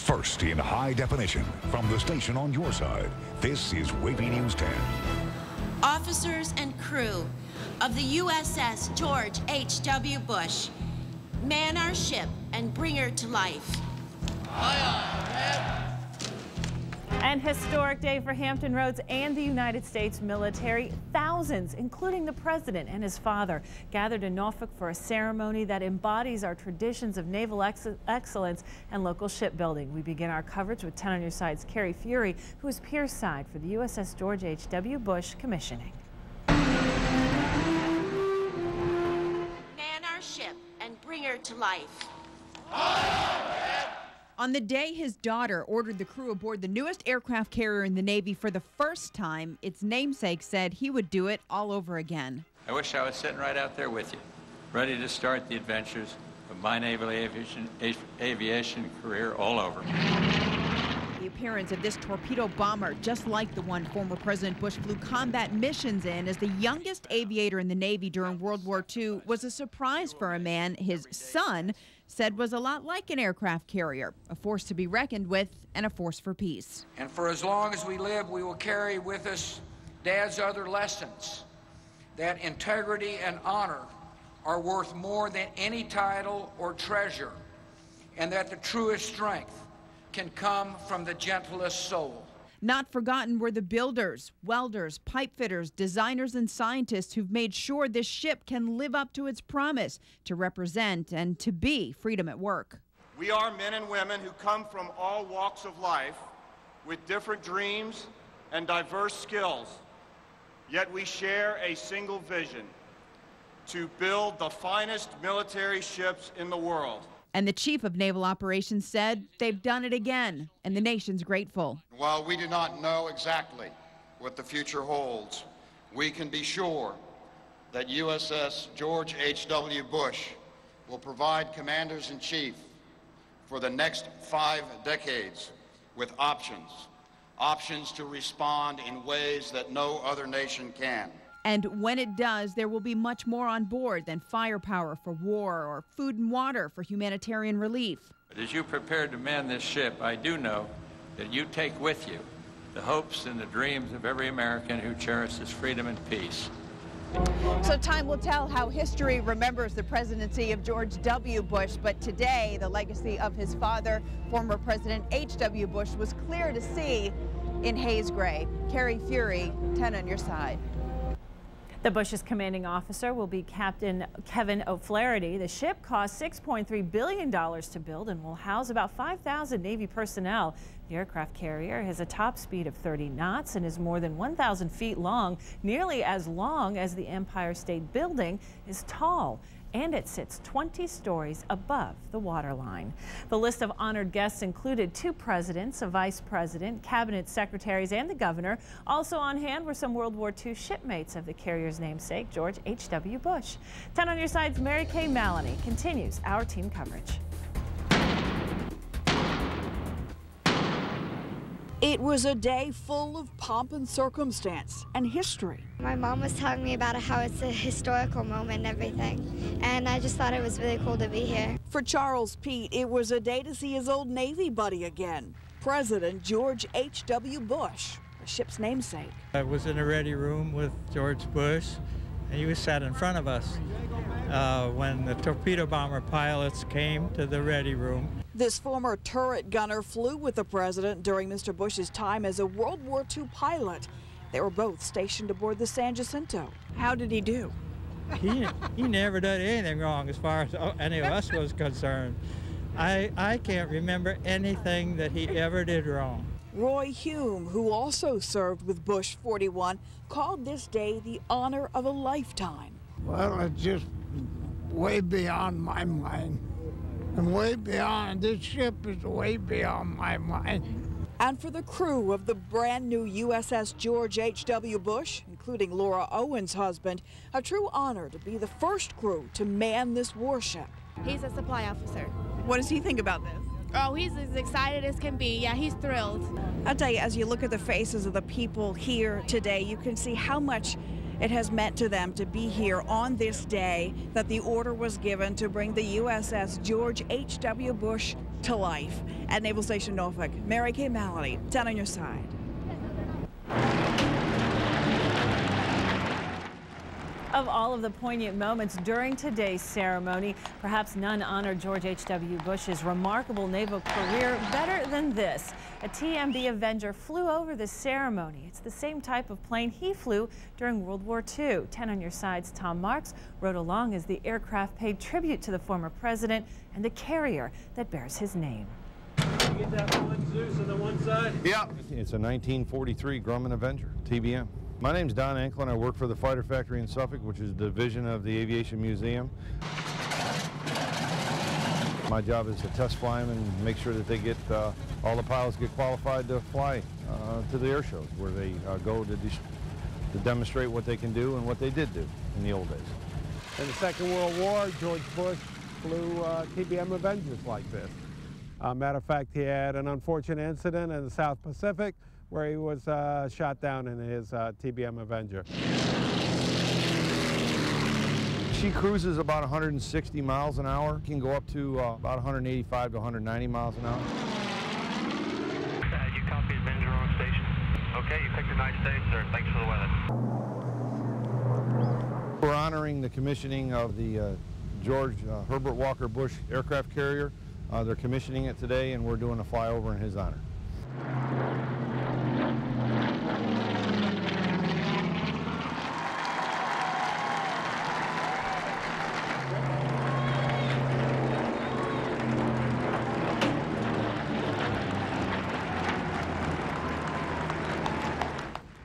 First in high definition from the station on your side, this is WAVY News 10. Officers and crew of the USS George H.W. Bush, man our ship and bring her to life. An historic day for Hampton Roads and the United States military. Thousands, including the president and his father, gathered in Norfolk for a ceremony that embodies our traditions of naval excellence and local shipbuilding. We begin our coverage with 10 on your side's Carrie Fury, who is pierside for the USS George H.W. Bush commissioning. Man our ship and bring her to life. On the day his daughter ordered the crew aboard the newest aircraft carrier in the Navy for the first time, its namesake said he would do it all over again. I wish I was sitting right out there with you, ready to start the adventures of my naval aviation career all over. The appearance of this torpedo bomber, just like the one former President Bush flew combat missions in as the youngest aviator in the Navy during World War II, was a surprise for a man his son said was a lot like an aircraft carrier, a force to be reckoned with and a force for peace. And for as long as we live, we will carry with us Dad's other lessons, that integrity and honor are worth more than any title or treasure, and that the truest strength can come from the gentlest soul. Not forgotten were the builders, welders, pipe fitters, designers, and scientists who've made sure this ship can live up to its promise to represent and to be freedom at work. We are men and women who come from all walks of life with different dreams and diverse skills, yet we share a single vision: to build the finest military ships in the world. And the chief of naval operations said they've done it again, and the nation's grateful. While we do not know exactly what the future holds, we can be sure that USS George H.W. Bush will provide commanders-in-chief for the next 5 decades with options to respond in ways that no other nation can. And when it does, there will be much more on board than firepower for war or food and water for humanitarian relief. But as you prepare to man this ship, I do know that you take with you the hopes and the dreams of every American who cherishes freedom and peace. So time will tell how history remembers the presidency of George W. Bush, but today the legacy of his father, former President H.W. Bush, was clear to see in haze gray. Carrie Fury, 10 on your side. The Bush's commanding officer will be Captain Kevin O'Flaherty. The ship cost $6.3 billion to build and will house about 5,000 Navy personnel. The aircraft carrier has a top speed of 30 knots and is more than 1,000 feet long, nearly as long as the Empire State Building is tall. And it sits 20 stories above the waterline. The list of honored guests included 2 presidents, a vice president, cabinet secretaries, and the governor. Also on hand were some World War II shipmates of the carrier's namesake, George H.W. Bush. 10 on your side's Mary Kay Maloney continues our team coverage. It was a day full of pomp and circumstance and history. My mom was telling me about how it's a historical moment and everything, and I just thought it was really cool to be here. For Charles Pete, it was a day to see his old Navy buddy again, President George H.W. Bush, the ship's namesake. I was in a ready room with George Bush, and he was sat in front of us when the torpedo bomber pilots came to the ready room. This former turret gunner flew with the president during Mr. Bush's time as a World War II pilot. They were both stationed aboard the San Jacinto. How did he do? He never did anything wrong as far as any of us was concerned. I can't remember anything that he ever did wrong. Roy Hume, who also served with Bush 41, called this day the honor of a lifetime. Well, it's just way beyond my mind. And way beyond, this ship is way beyond my mind. And for the crew of the brand new USS George H.W. Bush, including Laura Owen's husband, a true honor to be the first crew to man this warship. He's a supply officer. What does he think about this? Oh, he's as excited as can be. Yeah, he's thrilled. I'll tell you, as you look at the faces of the people here today, you can see how much it has meant to them to be here on this day that the order was given to bring the USS George H.W. Bush to life. At Naval Station Norfolk, Mary Kay Malady, 10 on your side. Of all of the poignant moments during today's ceremony, perhaps none honored George H.W. Bush's remarkable naval career better than this. A TMB Avenger flew over the ceremony. It's the same type of plane he flew during World War II. 10 on your side's Tom Marks rode along as the aircraft paid tribute to the former president and the carrier that bears his name. You get that one Zeus on the one side? Yeah. It's a 1943 Grumman Avenger, TBM. My name's Don Anklin. I work for the Fighter Factory in Suffolk, which is a division of the Aviation Museum. My job is to test fly them and make sure that they get, all the pilots get qualified to fly to the air shows, where they go to demonstrate what they can do and what they did do in the old days. In the Second World War, George Bush flew TBM Avengers like this. Matter of fact, he had an unfortunate incident in the South Pacific where he was shot down in his TBM Avenger. She cruises about 160 miles an hour. Can go up to about 185 to 190 miles an hour. You copy Avenger on station. Okay, you picked a nice day, sir. Thanks for the weather. We're honoring the commissioning of the George Herbert Walker Bush aircraft carrier. They're commissioning it today, and we're doing a flyover in his honor.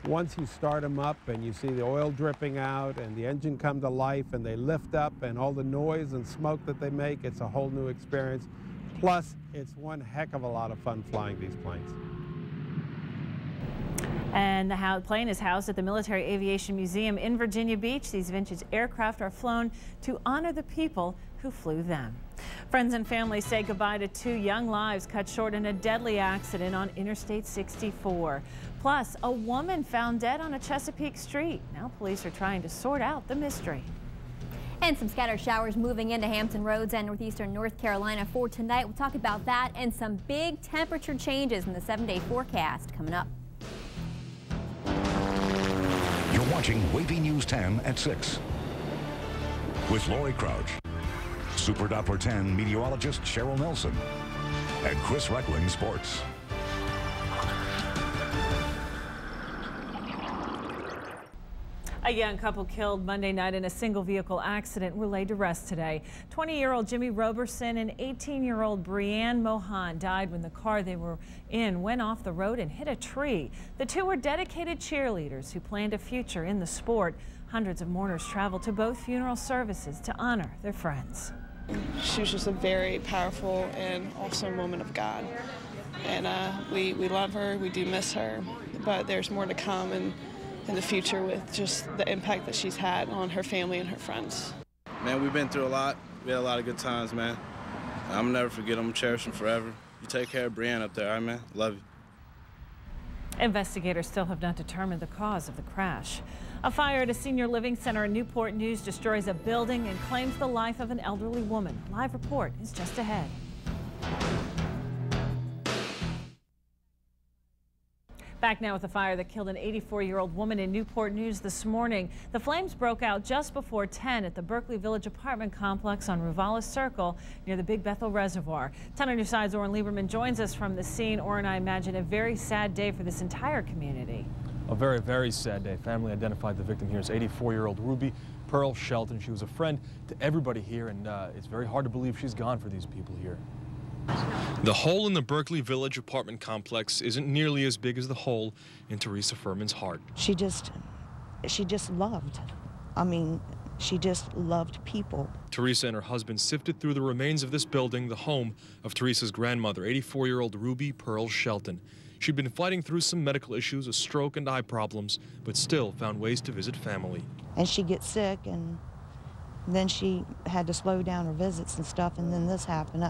Once you start them up and you see the oil dripping out and the engine come to life and they lift up and all the noise and smoke that they make, it's a whole new experience. Plus, it's one heck of a lot of fun flying these planes. And the plane is housed at the Military Aviation Museum in Virginia Beach. These vintage aircraft are flown to honor the people who flew them. Friends and family say goodbye to 2 young lives cut short in a deadly accident on Interstate 64. Plus, a woman found dead on a Chesapeake street. Now police are trying to sort out the mystery. And some scattered showers moving into Hampton Roads and northeastern North Carolina for tonight. We'll talk about that and some big temperature changes in the 7-day forecast coming up. You're watching WAVY News 10 at 6 with Lori Crouch, Super Doppler 10 meteorologist Cheryl Nelson, and Chris Reckling Sports. A young couple killed Monday night in a single vehicle accident were laid to rest today. 20-year-old Jimmy Roberson and 18-year-old Brianne Mohan died when the car they were in went off the road and hit a tree. The two were dedicated cheerleaders who planned a future in the sport. Hundreds of mourners traveled to both funeral services to honor their friends. She was just a very powerful and awesome woman of God. And we love her, we do miss her, but there's more to come in the future with just the impact that she's had on her family and her friends. Man, we've been through a lot. We had a lot of good times, man. I'm never forget them, cherish them forever. You take care of Brianne up there, all right, man? Love you. Investigators still have not determined the cause of the crash. A fire at a senior living center in Newport News destroys a building and claims the life of an elderly woman. A live report is just ahead. Back now with the fire that killed an 84-year-old woman in Newport News this morning. The flames broke out just before 10 at the Berkeley Village apartment complex on Ruvalis Circle near the Big Bethel Reservoir. 10 on your side's Oren Lieberman joins us from the scene. Oren, I imagine a very sad day for this entire community. A very, very sad day. Family identified the victim here as 84-year-old Ruby Pearl Shelton. She was a friend to everybody here, and it's very hard to believe she's gone for these people here. The hole in the Berkeley Village apartment complex isn't nearly as big as the hole in Teresa Furman's heart. She just loved. I mean, she just loved people. Teresa and her husband sifted through the remains of this building, the home of Teresa's grandmother, 84-year-old Ruby Pearl Shelton. She'd been fighting through some medical issues, a stroke and eye problems, but still found ways to visit family. And she'd get sick, and then she had to slow down her visits and stuff, and then this happened.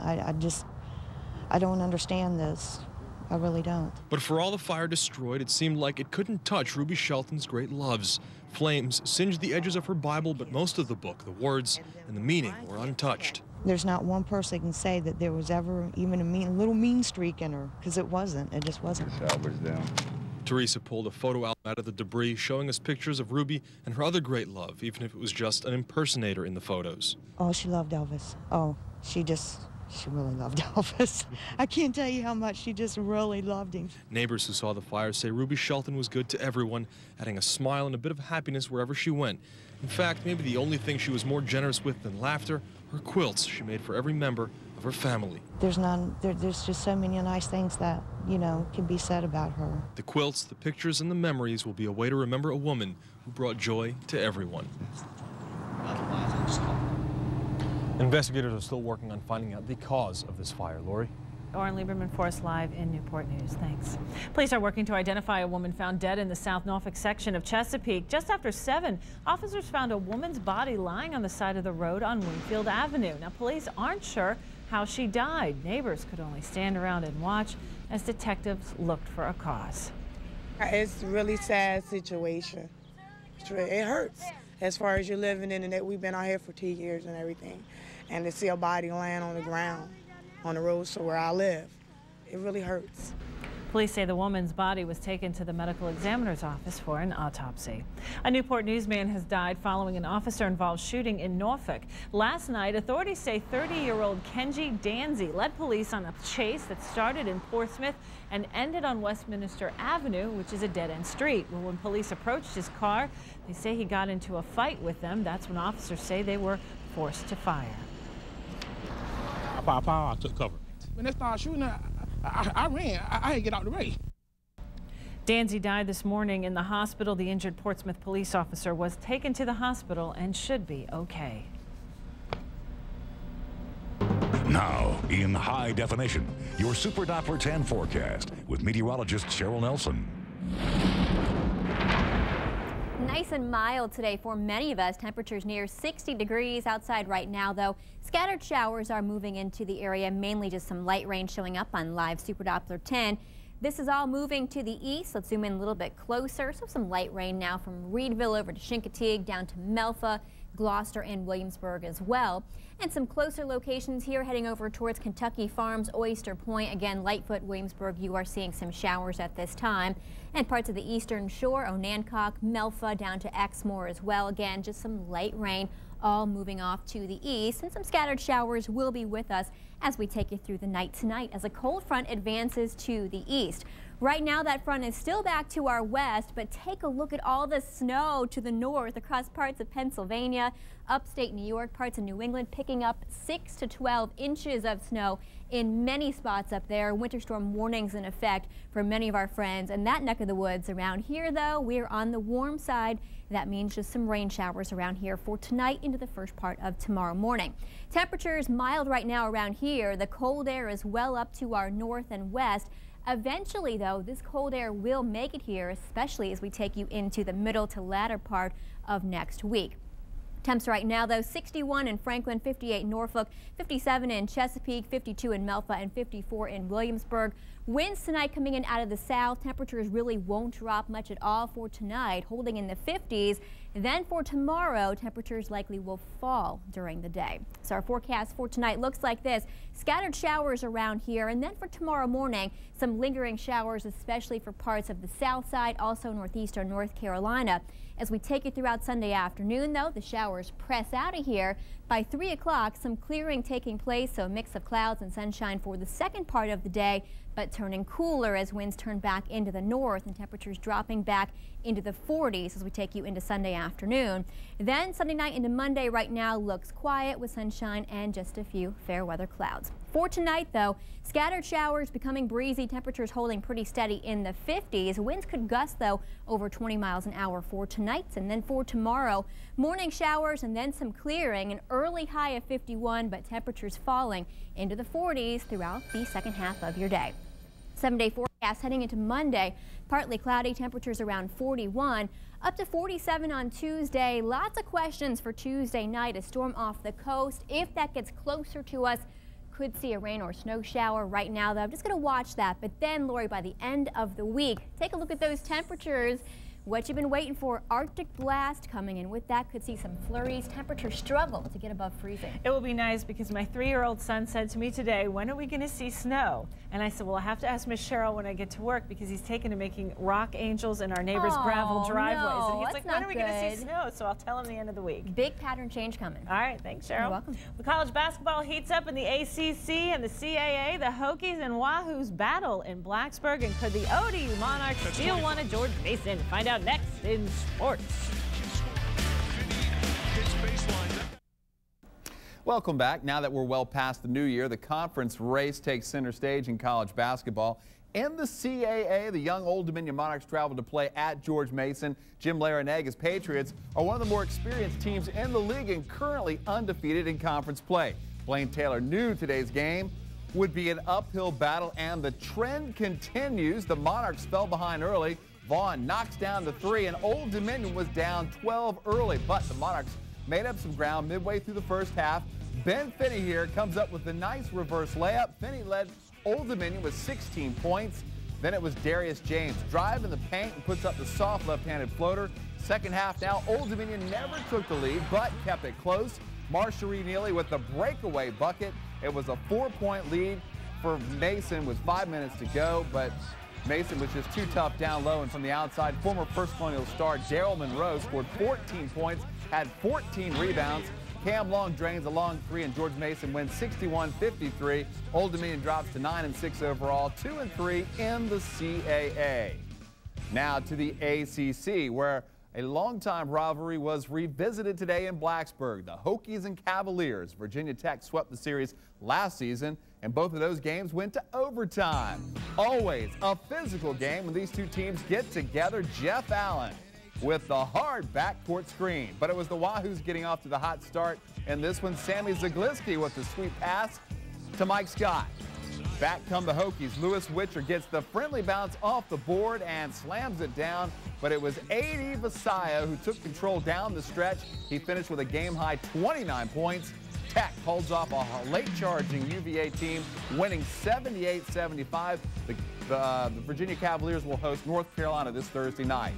I don't understand this. I really don't. But for all the fire destroyed, it seemed like it couldn't touch Ruby Shelton's great loves. Flames singed the edges of her Bible, but most of the book, the words and the meaning, were untouched. There's not one person can say that there was ever even a little mean streak in her, because it wasn't. It just wasn't. Salvage down. Teresa pulled a photo out of the debris, showing us pictures of Ruby and her other great love, even if it was just an impersonator in the photos. Oh, she loved Elvis. Oh, she really loved Elvis. I can't tell you how much she just really loved him. Neighbors who saw the fire say Ruby Shelton was good to everyone, adding a smile and a bit of happiness wherever she went. In fact, maybe the only thing she was more generous with than laughter, her quilts she made for every member of her family. There's just so many nice things that, you know, can be said about her. The quilts, the pictures, and the memories will be a way to remember a woman who brought joy to everyone. Investigators are still working on finding out the cause of this fire. Lori? Oren Lieberman for us live in Newport News. Thanks. Police are working to identify a woman found dead in the South Norfolk section of Chesapeake. Just after 7, officers found a woman's body lying on the side of the road on Winfield Avenue. Now, police aren't sure how she died. Neighbors could only stand around and watch as detectives looked for a cause. It's a really sad situation. It hurts as far as you're living in, and that we've been out here for 2 years and everything. And to see a body laying on the ground on the road so where I live, it really hurts. Police say the woman's body was taken to the medical examiner's office for an autopsy. A Newport newsman has died following an officer-involved shooting in Norfolk. Last night, authorities say 30-year-old Kenji Danzy led police on a chase that started in Portsmouth and ended on Westminster Avenue, which is a dead-end street. Well, when police approached his car, they say he got into a fight with them. That's when officers say they were forced to fire. I took cover. When they started shooting, I ran. I had to get out the way. Danzy died this morning in the hospital. The injured Portsmouth police officer was taken to the hospital and should be okay. Now, in high definition, your Super Doppler 10 forecast with meteorologist Cheryl Nelson. Nice and mild today for many of us. Temperatures near 60 degrees outside right now, though. Scattered showers are moving into the area, mainly just some light rain showing up on live Super Doppler 10. This is all moving to the east. Let's zoom in a little bit closer. So some light rain now from Reedville over to Chincoteague down to Melfa, Gloucester, and Williamsburg as well. And some closer locations here heading over towards Kentucky Farms, Oyster Point. Again, Lightfoot, Williamsburg, you are seeing some showers at this time. And parts of the eastern shore, Onancock, Melfa, down to Exmoor as well. Again, just some light rain, all moving off to the east. And some scattered showers will be with us as we take you through the night tonight as a cold front advances to the east. Right now, that front is still back to our west, but take a look at all the snow to the north across parts of Pennsylvania, upstate New York, parts of New England, picking up 6 to 12 inches of snow in many spots up there. Winter storm warnings in effect for many of our friends in that neck of the woods. Around here, though, we're on the warm side. That means just some rain showers around here for tonight into the first part of tomorrow morning. Temperatures mild right now around here. The cold air is well up to our north and west. Eventually, though, this cold air will make it here, especially as we take you into the middle to latter part of next week. Temps right now, though, 61 in Franklin, 58 in Norfolk, 57 in Chesapeake, 52 in Melfa, and 54 in Williamsburg. Winds tonight coming in out of the south. Temperatures really won't drop much at all for tonight, holding in the 50s. Then for tomorrow, temperatures likely will fall during the day. So our forecast for tonight looks like this. Scattered showers around here, and then for tomorrow morning, some lingering showers, especially for parts of the south side, also northeastern North Carolina. As we take you throughout Sunday afternoon, though, the showers press out of here. By 3 o'clock, some clearing taking place, so a mix of clouds and sunshine for the second part of the day, but turning cooler as winds turn back into the north and temperatures dropping back into the 40s as we take you into Sunday afternoon. Then Sunday night into Monday right now looks quiet with sunshine and just a few fair weather clouds. For tonight, though, scattered showers becoming breezy, temperatures holding pretty steady in the 50s. Winds could gust, though, over 20 miles an hour for tonight. And then for tomorrow, morning showers and then some clearing, an early high of 51, but temperatures falling into the 40s throughout the second half of your day. 7-day forecast heading into Monday, partly cloudy, temperatures around 41, up to 47 on Tuesday. Lots of questions for Tuesday night. A storm off the coast. If that gets closer to us, could see a rain or snow shower. Right now, though, I'm just going to watch that. But then, Lori, by the end of the week, take a look at those temperatures. What you've been waiting for, Arctic blast coming in. With that, could see some flurries. Temperatures struggle to get above freezing. It will be nice because my 3-year-old son said to me today, when are we going to see snow? And I said, well, I have to ask Miss Cheryl when I get to work because he's taken to making rock angels in our neighbor's gravel driveways. No, and he's like, when are we going to see good. snow? So I'll tell him the end of the week. Big pattern change coming. All right, thanks, Cheryl. You're welcome. The college basketball heats up in the ACC and the CAA. The Hokies and Wahoos battle in Blacksburg. And could the ODU Monarchs steal one of George Mason? Find out next in sports. Welcome back. Now that we're well past the new year, the conference race takes center stage in college basketball. In the CAA, the young Old Dominion Monarchs travel to play at George Mason. Jim Laranaga's Patriots are one of the more experienced teams in the league and currently undefeated in conference play. Blaine Taylor knew today's game would be an uphill battle, and the trend continues. The Monarchs fell behind early. Vaughn knocks down the 3, and Old Dominion was down 12 early, but the Monarchs made up some ground midway through the first half. Ben Finney here comes up with a nice reverse layup. Finney led Old Dominion with 16 points. Then it was Darius James driving the paint and puts up the soft left-handed floater. Second half now, Old Dominion never took the lead, but kept it close. Marsharie Neely with the breakaway bucket. It was a 4-point lead for Mason with 5 minutes to go, but Mason was just too tough down low, and from the outside, former First Colonial star Daryl Monroe scored 14 points, had 14 rebounds. Cam Long drains a long 3, and George Mason wins 61-53. Old Dominion drops to 9-6 overall, 2-3 in the CAA. Now to the ACC, where a longtime rivalry was revisited today in Blacksburg. The Hokies and Cavaliers. Virginia Tech swept the series last season, and both of those games went to overtime. Always a physical game when these two teams get together. Jeff Allen with the hard backcourt screen. But it was the Wahoos getting off to the hot start. And this one, Sammy Zagliski with the sweet pass to Mike Scott. Back come the Hokies. Lewis Witcher gets the friendly bounce off the board and slams it down. But it was A.D. Vasaya who took control down the stretch. He finished with a game-high 29 points. Tech holds off a late-charging UVA team, winning 78-75. The Virginia Cavaliers will host North Carolina this Thursday night.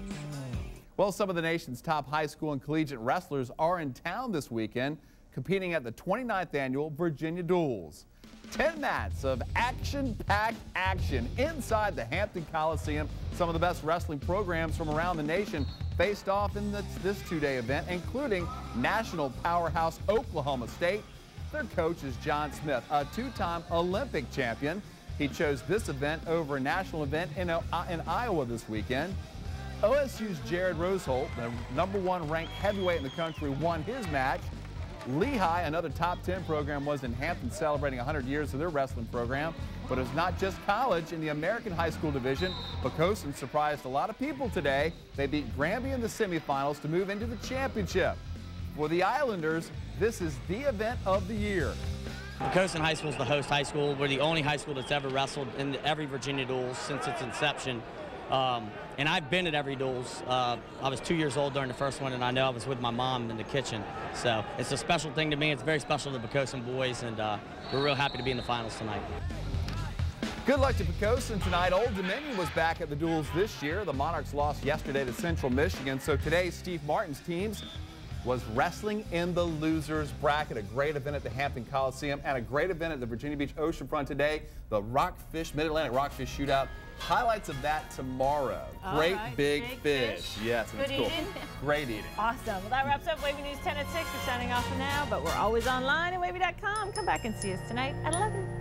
Well, some of the nation's top high school and collegiate wrestlers are in town this weekend, competing at the 29th annual Virginia Duels. 10 mats of action-packed action inside the Hampton Coliseum. Some of the best wrestling programs from around the nation faced off in this two-day event, including national powerhouse Oklahoma State. Their coach is John Smith, a two-time Olympic champion. He chose this event over a national event in Iowa this weekend. OSU's Jared Roseholt, the #1 ranked heavyweight in the country, won his match. Lehigh, another top 10 program, was in Hampton celebrating 100 years of their wrestling program. But it's not just college. In the American high school division, Pocosin surprised a lot of people today. They beat Granby in the semifinals to move into the championship. For the Islanders, this is the event of the year. Pocosin High School is the host high school. We're the only high school that's ever wrestled in every Virginia Duels since its inception. And I've been at every Duels. I was 2 years old during the first one, and I know I was with my mom in the kitchen. So it's a special thing to me. It's very special to the Pocosin boys, and we're real happy to be in the finals tonight. Good luck to Pocosin tonight. Old Dominion was back at the Duels this year. The Monarchs lost yesterday to Central Michigan. So today, Steve Martin's teams was wrestling in the losers bracket. A great event at the Hampton Coliseum and a great event at the Virginia Beach Oceanfront today. The Rockfish, Mid-Atlantic Rockfish Shootout. Highlights of that tomorrow. Great right. big fish. Yes, and Good it's cool. eating. Great eating. Awesome. Well, that wraps up WAVY News 10 at 6. We're signing off for now, but we're always online at WAVY.com. Come back and see us tonight at 11.